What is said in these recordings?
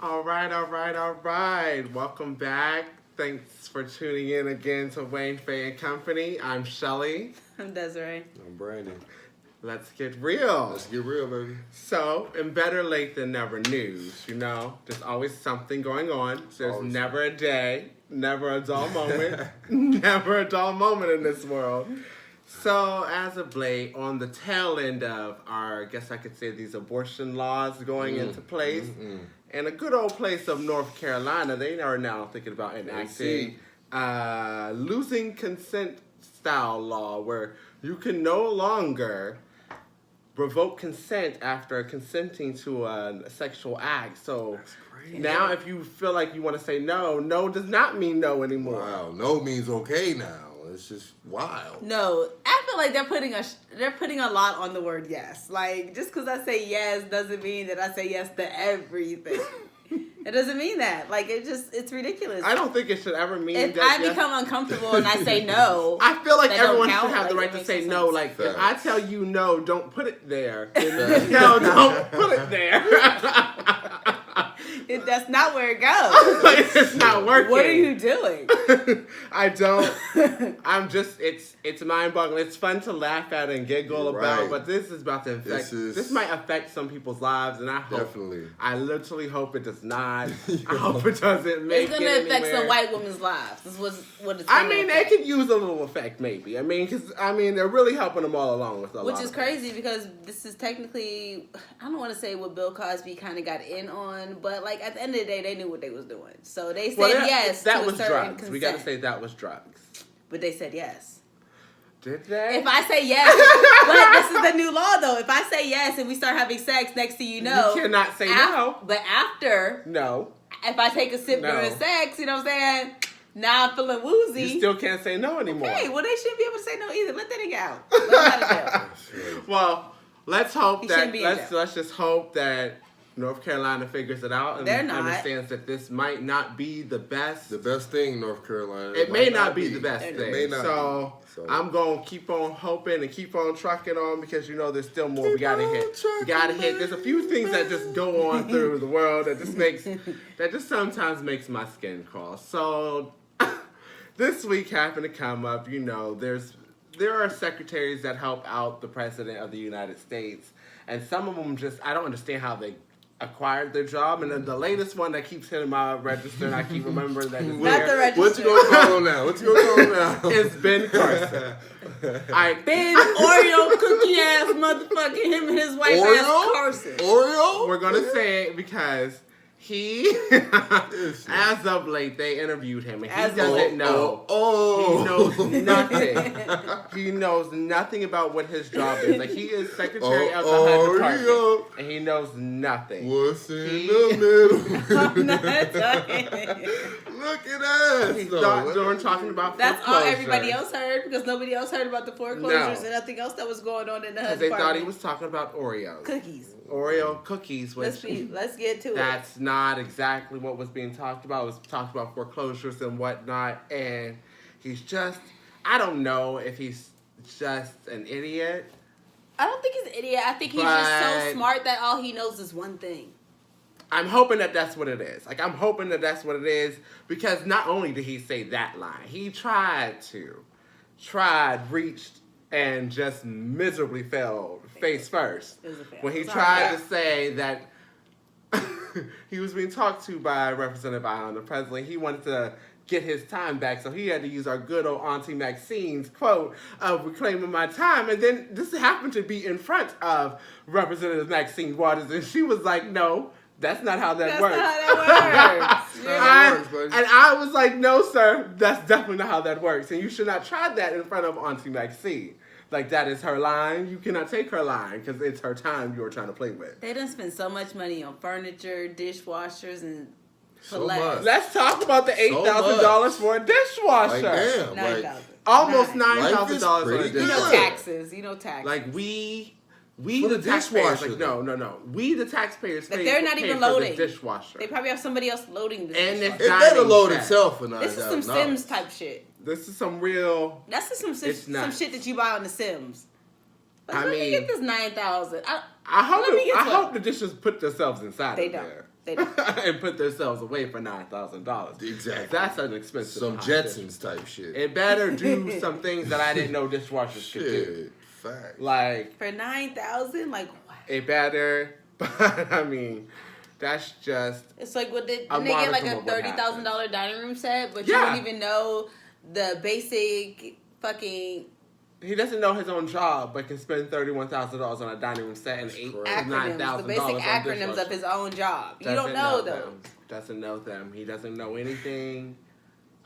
All right, all right, all right. Welcome back. Thanks for tuning in again to Wayne Faye and Company. I'm Shelly. I'm Desiree. I'm Brandon. Let's get real. Let's get real, baby. So, in better late than never news, there's always something going on. There's Always. never a day, never a dull moment, never a dull moment in this world. So, as of late, on the tail end of I guess I could say these abortion laws going into place, in a good old place of North Carolina, they are now thinking about enacting losing consent style law where you can no longer revoke consent after consenting to a sexual act. So now if you feel like you want to say no, no does not mean no anymore. Wow, no means okay now. It's just wild. No, I feel like they're putting a lot on the word yes. Like, just because I say yes doesn't mean that I say yes to everything. It doesn't mean that. Like, it's ridiculous. I don't think it should ever mean if that. I become uncomfortable and I say no, I feel like that everyone don't should count. have the Like, right that to say makes no. sense. Like, if Facts. I tell you no, don't put it there. Facts. No, don't put it there. that's not where it goes. It's not working. What are you doing? I don't. I'm just. It's mind-boggling. It's fun to laugh at and giggle You're about, right. but this is about to affect. This might affect some people's lives, and I hope. Definitely. I literally hope it does not. I hope it doesn't make It's gonna affect anywhere. some white women's lives. This was what it's. I gonna mean, they affect. could use a little effect, maybe. Because they're really helping them all along with a lot. Which is of crazy because this is technically, I don't want to say what Bill Cosby kind of got in on, but like at the end of the day, they knew what they was doing. So they said yes That to was a certain drugs. consent. We got to say that was drugs. But they said yes. Did they? If I say yes, but this is the new law though. If I say yes and we start having sex, next thing you know, you cannot say no. But after, No. if I take a sip No. during sex, you know what I'm saying? Now I'm feeling woozy. You still can't say no anymore. Hey, well they shouldn't be able to say no either. Let that nigga out. Let him out of jail. Well, let's hope He that shouldn't be in jail. let's just hope that North Carolina figures it out and They're not. understands that this might not be the best. The best thing, North Carolina. It may not be the best It thing. may not So be. I'm gonna keep on hoping and keep on trucking on because there's still more we gotta hit. We gotta hit. There's a few things that just go on through the world that just sometimes makes my skin crawl. So this week happened to come up. There are secretaries that help out the president of the United States, and some of them I don't understand how they acquired their job, and then the latest one that keeps hitting my register, and I keep remembering that it's Not the register. What you gonna call him now? What you gonna call him now? It's Ben Carson. Ben Oreo cookie ass motherfucker, him and his wife ass Carson. Oreo? We're gonna say it because he, as of late, they interviewed him, and he doesn't know. Oh. He knows nothing. He knows nothing about what his job is. Like, he is secretary of the HUD department, and he knows nothing. What's in the middle? I'm not talking. Look at us. He though. thought during talking about That's all foreclosure. everybody else heard because nobody else heard about the foreclosures No. and nothing else that was going on in the HUD Because they thought he department. was talking about Oreos. Cookies. Oreo cookies, which Let's get to it. that's not exactly what was being talked about. It was talked about foreclosures and whatnot, and I don't know if he's just an idiot. I don't think he's an idiot. I think he's just so smart that all he knows is one thing. I'm hoping that that's what it is. Like, I'm hoping that that's what it is because not only did he say that line, he reached, and just miserably failed face first. It was a fail. When he Sorry. tried to say that he was being talked to by Representative Ayanna Pressley, he wanted to get his time back, so he had to use our good old Auntie Maxine's quote of reclaiming my time, and then this happened to be in front of Representative Maxine Waters, and she was like, no, that's not how that works. That's not how that works. And I was like, no, sir, that's definitely not how that works, and you should not try that in front of Auntie Maxine. Like, that is her line. You cannot take her line because it's her time you are trying to play with. They done spend so much money on furniture, dishwashers, and So much. Let's talk about the $8,000 for a dishwasher. Like, damn. Like, 9,000. Almost Nine. $9,000 on a pretty good. You know dishwasher. taxes. You know taxes. Like, we For the the taxpayers, dishwasher, like, no. We, the taxpayers, But pay they're not pay even for the loading. dishwasher. They probably have somebody else loading this. And dishwasher. it's it better dining load set. itself for $9,000. This is some Sims type shit. This is some real... That's just some It's not. shit that you buy on the Sims. Like, I let me mean- get this 9,000. I Let me get hope some. I hope the dishes put themselves inside They of don't. there. They don't. and put themselves away for $9,000. Exactly. That's an expensive. Some house. Jetsons type shit. It better do some things that I didn't know dishwashers could do. Shit. Fact. Like For 9,000, like what? it better, but I mean, that's just It's like what did A they get like modicum a of what $30,000 dining room set, but Yeah. you don't even know the basic fucking he doesn't know his own job, but can spend $31,000 on a dining room set and That's $8,000 to crazy. acronyms, $9,000 the basic on acronyms dishwasher. of his own job. You don't Doesn't know them. those. Doesn't know them. He doesn't know anything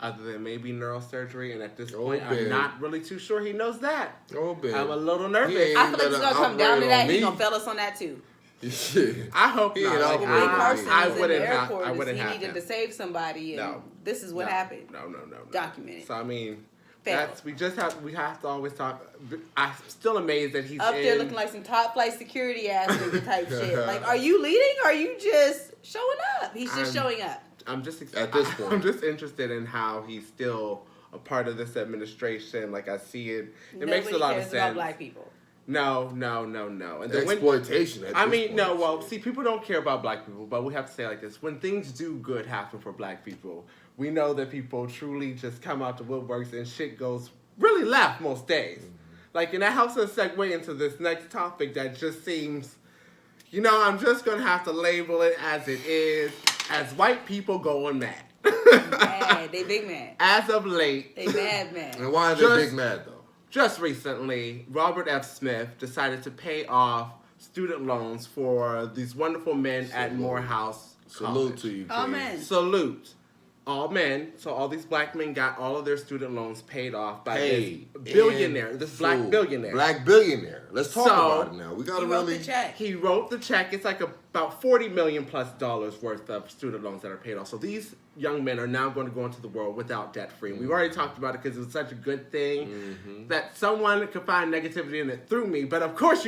other than maybe neurosurgery, and at this Oh, point, Ben. I'm not really too sure he knows that. Oh, Ben. I'm a little nervous. He ain't I feel like it's better gonna come down to operate that. on He's me. gonna fail us on that too. Shit. I hope He not. ain't Like, operating When on me. Carson I was in wouldn't the have. airport, I wouldn't he have needed him. to save somebody, and No. this is what No. happened. No. Documented. So I mean, Failed. we have to always talk. I'm still amazed that he's Up in, there looking like some top flight security ass nigga type shit. Like, are you leading? Or are you just showing up? He's just showing up. I'm just At this point. I'm just interested in how he's still a part of this administration. Like I see it. It Nobody makes a lot of cares sense. about black people. No. And then when, Exploitation. At I this mean, point. no. Well, see, people don't care about black people, but we have to say it like this: when things do good happen for black people, we know that people truly just come out the woodworks and shit goes really left most days. Like, and that helps us segue into this next topic that just seems, I'm just gonna have to label it as it is, as white people going mad. Mad. They big mad. As of late, They mad mad. And why are they Just- big mad though? just recently, Robert F. Smith decided to pay off student loans for these wonderful men at Salute. Morehouse Salute College. to you, Oh, King. man. Salute. All men, so all these black men got all of their student loans paid off by Paid this billionaire, in this black full. billionaire. Black billionaire. Let's talk So, about it now. We He gotta wrote really. the check. He wrote the check. It's like about $40 million plus worth of student loans that are paid off. So these young men are now going to go into the world without debt free. We've already talked about it because it was such a good thing that someone could find negativity in it through me. But of course,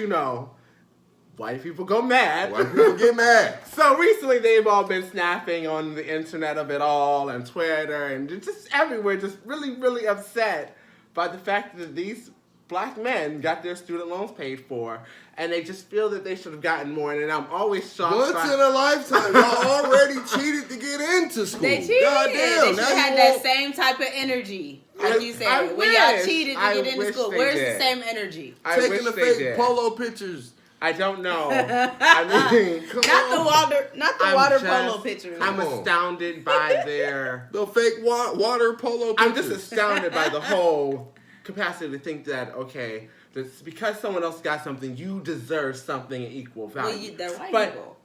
white people go mad. White people get mad. So recently, they've all been snapping on the internet of it all and Twitter and just everywhere, just really, really upset by the fact that these black men got their student loans paid for, and they just feel that they should have gotten more. And I'm always shocked. Once in a lifetime, y'all already cheated to get into school. They cheated. Goddamn, They should now have had you that want- same type of energy, like you I said. When y'all wish. cheated to I get into wish school, they where's did. the same energy? I wish taking the they fake did. polo pictures. I don't know. I mean, Come Not the I'm water just- polo pictures. I'm Come on. astounded by their. The fake water polo I'm pictures. just astounded by the whole capacity to think that, okay, this, because someone else got something, you deserve something in equal value. Well, they're white But people.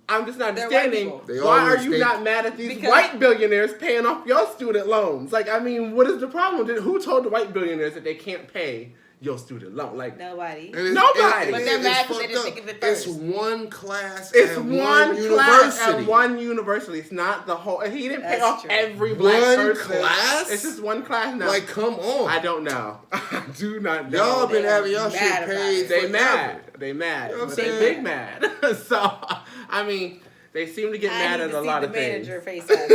I'm just not They're white understanding, people. They why are always you think- not mad at these Because- white billionaires paying off your student loans? Like, I mean, what is the problem? Who told the white billionaires that they can't pay your student loan? Like, Nobody. And it's- Nobody. But they're it's mad 'cause they fucked didn't up. think of it It's first. one class it's at one one class at university. one university. It's not the whole. He didn't pay That's off true. every black One person. class? It's just one class now. Like, come on. I don't know. I do not know. Y'all been They having y'all mad shit about paid it. They forever. mad. They mad. You know what I'm But they saying? big mad. So I mean, they seem to get mad I at need a to lot see of the things. manager face up.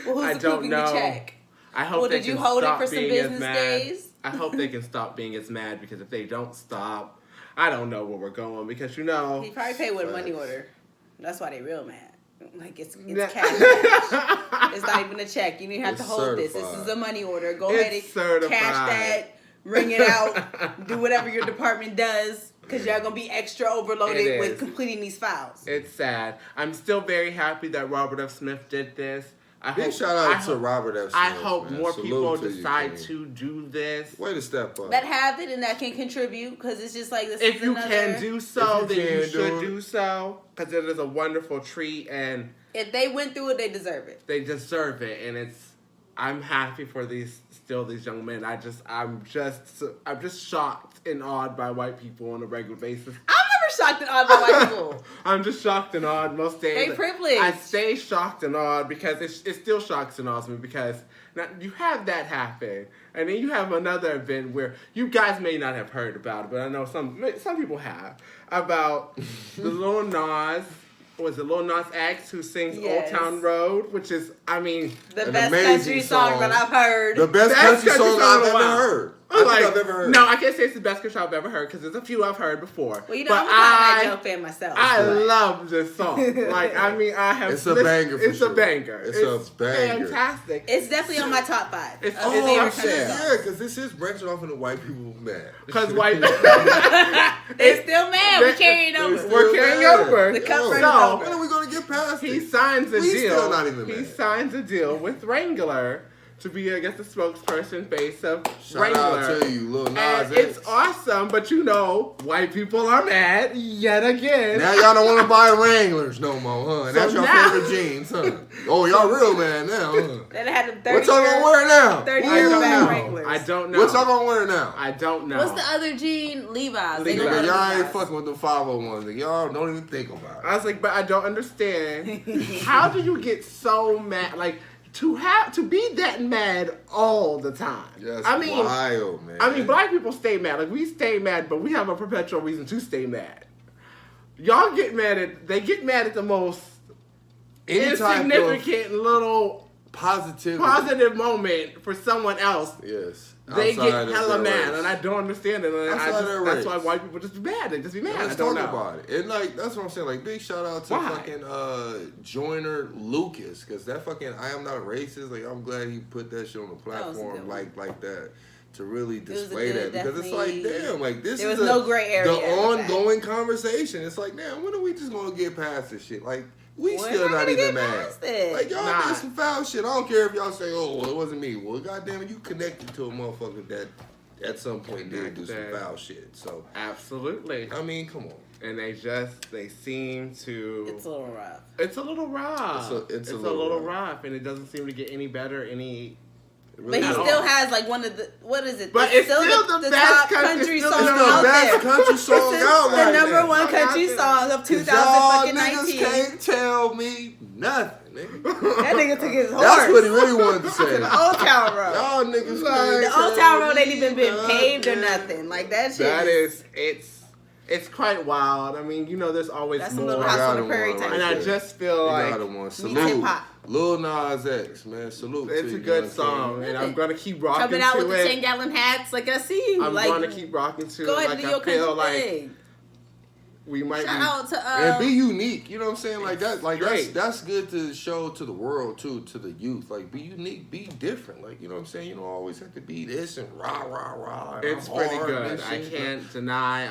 Well, who's I don't approving know. the check? I hope Well, they did you can hold it stop for some being as business mad. days? I hope they can stop being as mad because if they don't stop, I don't know where we're going because He probably paid with a money order. That's why they real mad. Like it's cash. It's not even a check. You didn't have It's to hold this. certified. This is a money order. Go It's ahead and certified. cash that, ring it out, do whatever your department does, because y'all gonna be extra It overloaded is. with completing these files. It's sad. I'm still very happy that Robert F. Smith did this. I Big hope, shout I out to hope- Robert F. Smith. I hope man. more Salute people to you, decide King. to do this. Way to step up. That have it and that can contribute, because it's just like this. If is you another, can do so, If you then you can do should it. do so because it is a wonderful treat and if they went through it, they deserve it. they deserve it. And I'm happy for these young men. I'm just shocked and awed by white people on a regular basis. I'm never shocked and awed by white people. I'm just shocked and awed most days. They privileged. I stay shocked and awed because it still shocks and awes me because now you have that happen, and then you have another event where you guys may not have heard about it, but I know some people have about the Lil Nas. Was it Lil Nas X who sings Yes. Old Town Road, which is, I mean, The An best amazing country song song. that I've heard. The best Best country country song song I've in a ever while. heard. I think I've ever heard. No, I can't say it's the best country I've ever heard because there's a few I've heard before. Well, you know, but I'm a Cotton Eye Joe fan myself. I but- love this song. Like, I mean, I have. It's a banger for It's sure. a banger. It's a banger. Fantastic. It's definitely on my top 5. It's of all favorite I'm country saying. songs. Yeah, because this is branching off into white people mad. Because white. They still mad. We're carrying They're over. still We're carrying mad. over. The cup Yo, runneth so- over. When are we going to get past He it? signs a We deal. still not even he mad. signs a deal with Wrangler to be, I guess, the spokesperson face of Shout Wrangler. out to you, Lil Nas And X. it's awesome, but you know, white people are mad yet again. Now y'all don't want to buy Wranglers no more, huh? And that's So your now- favorite jeans, huh? Oh, y'all real mad now, huh? Then I had them 30 What y'all gonna wear now? 30 I year don't back know. Wranglers. I don't know. What y'all gonna wear now? I don't know. What's the other jean? Levi's. They Levi's. do Nigga, the y'all ain't Levi's. fucking with the 501s. Nigga. Y'all don't even think about it. I was like, but I don't understand. How do you get so mad? Like, to be that mad all the time. That's I mean, wild, man. I mean, black people stay mad. Like, we stay mad, but we have a perpetual reason to stay mad. Y'all get mad at, they get mad at the most Any type of insignificant little positive moment for someone else. Yes. They Outside get of hella their mad, race. and I don't understand it. And Outside their that's race. why white people just be mad. They just be mad. Let's I don't talk know. about it. And like that's what I'm saying. Like big shout out to Why? fucking Joyner Lucas, because that fucking I am not a racist. Like I'm glad he put that shit on the was a platform good one. like that to really was a display good, that, because it's like definitely- damn, like this there is was no gray area the with that. ongoing conversation. It's like damn, when are we just gonna get past this shit? Like we We're still not not gonna even get mad. past it. Like y'all Nah. did some foul shit. I don't care if y'all say, oh, well, it wasn't me. Well, goddamn it, you connected to a motherfucker that at some point did do some Connected. foul shit. So Absolutely. I mean, come on. And they seem to. It's a little rough. It's a little rough. It's a a little little rough. rough, and it doesn't seem to get any better. Any. It But he don't. still has like one of the, what is it? But it's still the best top country- country it's still song the It's the out best there. country song It's out the right number now. one Out country there. song of 'Cause y'all 2019. niggas can't tell me nothing, nigga. That nigga took his horse. That's what he really wanted to say. to the Old Town Road. Y'all niggas Like, can't The Old tell Town Road ain't me even been paved or nothing. nothing. Like that shit. That is, it's quite wild. I mean, you know, there's always That's some more. little I house got on the him prairie one type. And I there. just feel You like got him one. Meets Salute. hip-hop. Lil Nas X, man. Salute to it's you. a good you know song, what and Really? I'm gonna keep rocking Coming out to with the it. 10-gallon hats, like I see you. I'm like, gonna keep rocking to go it. ahead Like and do I your feel country like thing. we might Shout be. out to And be unique, you know what I'm saying? Like that, like Great. that's good to show to the world too, to the youth. Like be unique, be different. Like you know what I'm saying? You don't always have to be this and rah rah rah. and It's I'm pretty hard and good. this I shit. can't deny.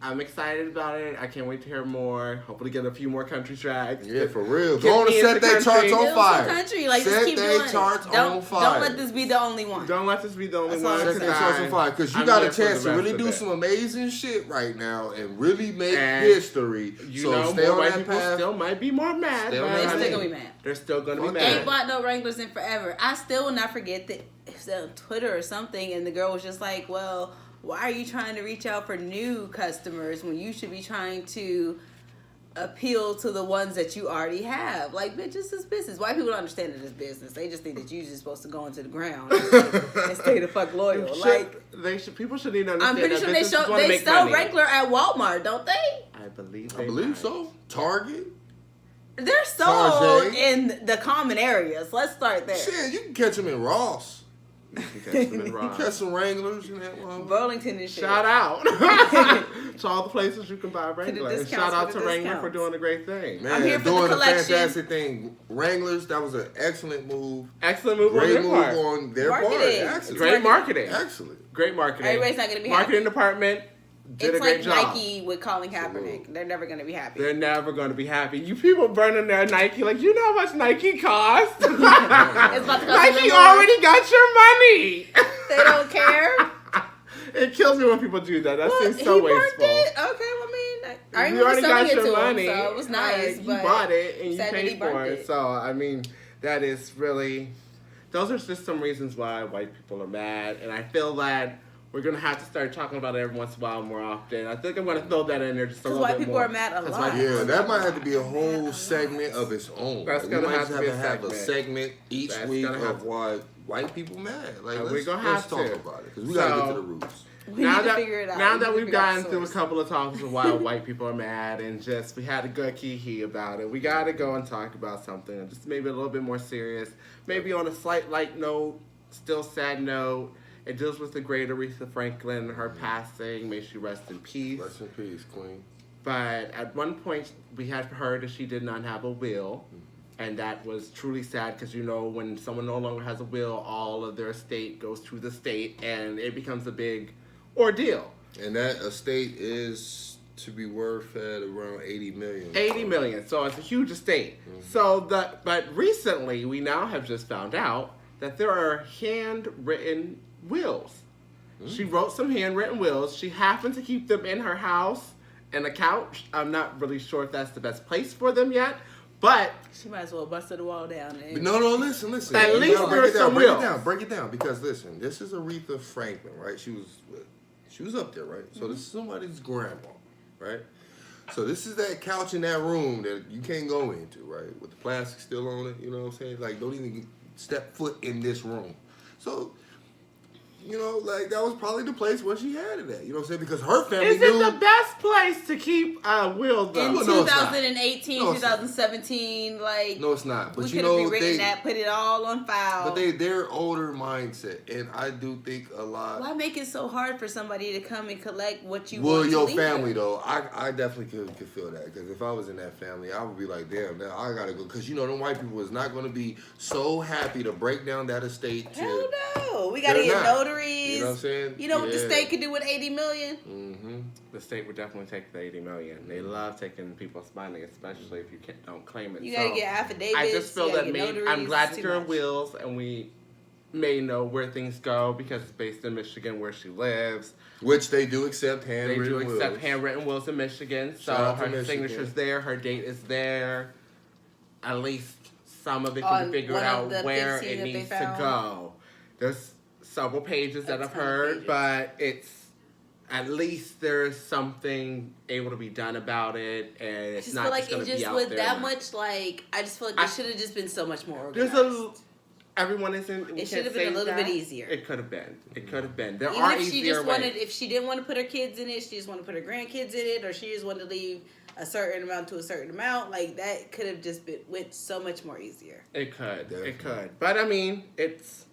I'm excited about it. I can't wait to hear more. Hopefully, get a few more country tracks. Yeah, for real. Get Go on and me in set the their country. charts on Build some fire. country, like Set just keep they doing it. charts on Don't fire. let this be the only one. Don't let this be the only That's all one. I'm Set saying. their charts on fire because you I'm got a here for chance the to rest really of do it. some amazing shit right now and really make And history. You So know, stay more on white that people path. still might be more mad. Still but mad. They I still mean, gonna be mad. They're still gonna be Fuck mad. Ain't bought no Wranglers in forever. I still will not forget that it was on Twitter or something, and the girl was just like, "Well, why are you trying to reach out for new customers when you should be trying to appeal to the ones that you already have?" Like, bitch, this is business. White people don't understand that it's business. They just think that you're just supposed to go into the ground and stay the fuck loyal. Like, People should need to understand. I'm pretty that sure they businesses wanna they make sell money. Wrangler at Walmart, don't they? I believe. I believe so. Target. They're sold Target. in the common areas. Let's start there. Shit, you can catch them in Ross. You can catch them in You Ross. catch some Wranglers in that one. Burlington and shit. Shout out to all the places you can buy Wrangler. And discounts, shout out to to the Wrangler for discounts. doing a great thing. Man, I'm here for the doing a collection. fantastic thing. Wranglers, that was an excellent move. Excellent move on Great their move part. on their part. Marketing. Excellent. Great marketing. Excellent. Great marketing. Everybody's not gonna be Marketing happy. department did It's a great like job. Nike with Colin Kaepernick. Absolutely. They're never gonna be happy. They're never going to be happy. You people burning their Nike like, you know how much Nike costs? It's about to cost Nike them more. already got your money. They don't care. It kills me when people do that. That Well, seems so he worked wasteful. it. Okay, well, I mean, I You remember already selling got it to your him, money. so it was nice. You but bought it and you sad that he paid for burnt it. it. So, I mean, that is really, those are just some reasons why white people are mad. And I feel that we're going to have to start talking about it every once in a while more often. I think I'm going to throw that in there just a Because little white bit people more. are mad a 'Cause lot. white people Yeah, are that might mad. have to be a whole segment of its own. That's Like, gonna we might have just to be a have a segment. segment each That's week gonna have of to- why white people mad. Like, And let's gonna talk have to. about it because we gotta get to So- the roots. We now need that, to figure it out. Now We that need to we've figure out gotten the through a source. couple of talks of why white people are mad and just we had a good kiki about it, we got to go and talk about something just maybe a little bit more serious, maybe on a slight light note, still sad note. It deals with the great Aretha Franklin, her passing. May she rest in peace. Rest in peace, Queen. But at one point, we had heard that she did not have a will. And that was truly sad because, you know, when someone no longer has a will, all of their estate goes to the state and it becomes a big ordeal. And that estate is to be worth at around 80 million. 80 million. So it's a huge estate. But recently, we now have just found out that there are handwritten wills. She wrote some handwritten wills. She happened to keep them in her house and a couch. I'm not really sure if that's the best place for them yet. But She might as well busted the wall down. And No, listen. At least there's some wills. Break it down. Because listen, this is Aretha Franklin, right? She was up there, right? So this is somebody's grandma, right? So this is that couch in that room that you can't go into, right? With the plastic still on it, you know what I'm saying? Like, don't even step foot in this room. So, you know, like, that was probably the place where she had it at. You know what I'm saying? Because her family is it the best place to keep a will, though? in No, it's not. 2018, No, it's not. 2017, like No, it's not. But we you could have know, rewritten that, put it all on file. But they're older mindset, and I do think a lot. Why make it so hard for somebody to come and collect what you Well, want your to leave family them? though, I definitely could feel that because if I was in that family, I would be like, damn, now I gotta go because you know them white people is not gonna be so happy to break down that estate. Hell no. We got to They're get not. notaries. You know what I'm saying? You know what the Yeah. state could do with 80 million? Mm-hmm. The state would definitely take the 80 million. They love taking people's money, especially if you don't claim it. You got to get affidavits. I just feel you gotta that get maybe notaries. I'm glad It's that too there are much. wills, and we may know where things go because it's based in Michigan, where she lives. Which they do accept They handwritten do accept wills. handwritten wills in Michigan, so Shout out to her Michigan. signature's there, her date is there. At least some of it On can be figured one of out the where 15 it that they needs to found? go. There's several pages that A I've ton of heard, pages. but it's at least there's something able to be done about it, and I it's just not feel like just going it to be just out with there. that now. much, like, I just feel like I- it should have just been so much more There's organized. everyone isn't. It should have been a little bit easier. It could have been. It could have been. There Even are if she easier just ways. wanted, if she didn't want to put her kids in it, she just wanted to put her grandkids in it, or she just wanted to leave a certain amount to a certain amount, like that could have just went so much more easier. It could. Definitely. It could. But I mean, it's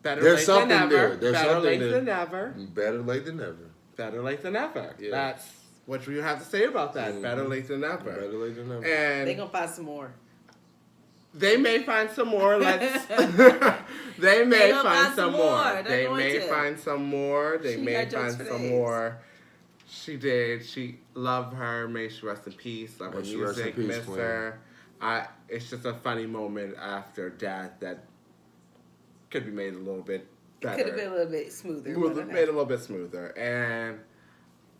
better There's late something than never. there. There's better something late there. than never. Better late than never. Better late than never. Yeah. That's what you have to say about that. Mhm. Better late than never. Better late than never. And They gonna find some more. they may find some more. Let's. They may gonna find some more. They're They going may to. find some more. They She may got jokes find for some days. more. She did. She loved her. May she rest in peace. Love her May she rest in music. peace, Miss Queen. her. It's just a funny moment after death that could be made a little bit better. Could have been a little bit smoother. Made but a little bit smoother. And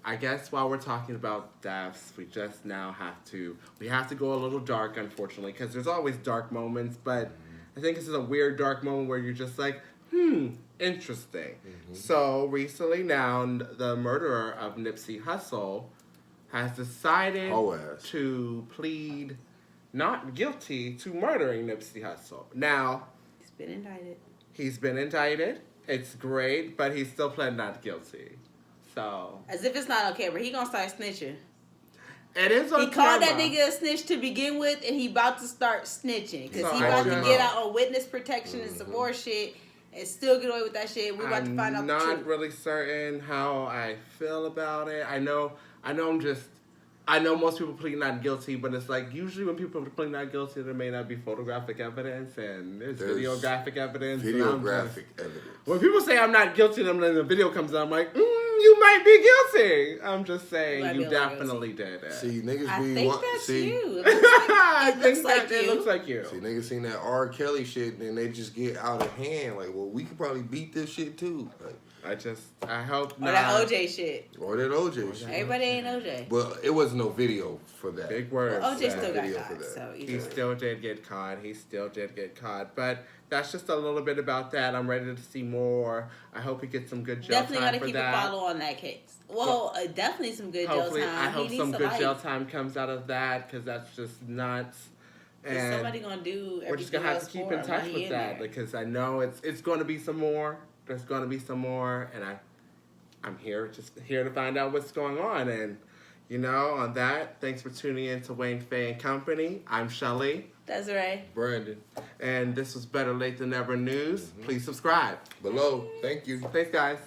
I guess while we're talking about deaths, we just now we have to go a little dark, unfortunately, because there's always dark moments, but I think this is a weird dark moment where you're just like, interesting. So recently now, the murderer of Nipsey Hussle has decided Whole ass. to plead not guilty to murdering Nipsey Hussle. Now, He's been indicted. he's been indicted. It's great, but he's still pled not guilty. So As if it's not okay, but he gonna start snitching. it is on He called that camera. nigga a snitch to begin with, and he about to start snitching because So he I about to just- get out on witness protection and some more shit, and still get away with that shit. We about to find out I'm the not truth. really certain how I feel about it. I know most people plead not guilty, but it's like usually when people plead not guilty, there may not be photographic evidence and there's videographic evidence. and I'm Videographic evidence. when people say I'm not guilty, and then the video comes out, I'm like, you might be guilty. I'm just You saying might you be a little definitely did it. See, niggas I be think that's see, you. I It think looks like that it you. looks like you. See, niggas seen that R. Kelly shit, and then they just get out of hand. Like, well, we could probably beat this shit too. Like, I hope Or not. that OJ shit. or that OJ shit. Everybody ain't OJ. Well, it was no video for that. Big words. Well, OJ yeah. still got video for caught, that. so either He way. still did get caught. But that's just a little bit about that. I'm ready to see more. I hope he gets some good jail Definitely time gotta for keep a that. follow on that case. Well, definitely some good Hopefully, jail time. I hope he some needs good to jail life. time comes out of that because that's just nuts. Is And somebody gonna do we're just everything gonna have else to keep for in him touch while he with in that there? because I know it's going to be some more. There's going to be some more, and I'm here to find out what's going on. And on that, thanks for tuning in to Wayne Faye and Company. I'm Shelly. That's right. Brandon. And this was Better Late Than Never News. Please subscribe. Below. Thank you. Thanks, guys.